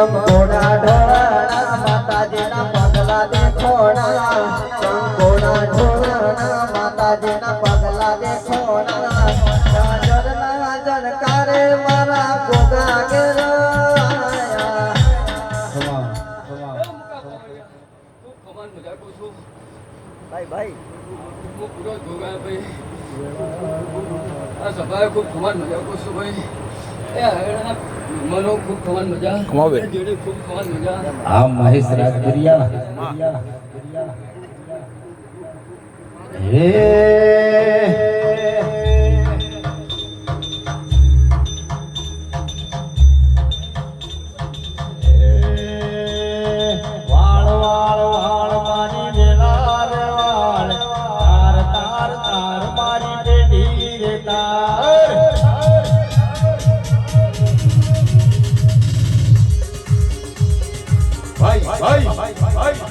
કંકોડા ઢોળણા માતાજીના પગલા દેખોણા કંકોડા ઢોળણા માતાજીના પગલા દેખોણા ગાજરના જનકારે મારા ગોગા ગેરાયા ભાઈ ખૂબ પૂરો ગોગા ભાઈ આ સભાએ ખૂબ ખમાન મજા કરું છું ભાઈ એ હરેણા મનો ખૂબ ખમાન મજા કમાવે જોડે ખૂબ ખમાન મજા આ મહેશ રાજગરિયા હે ભાઈ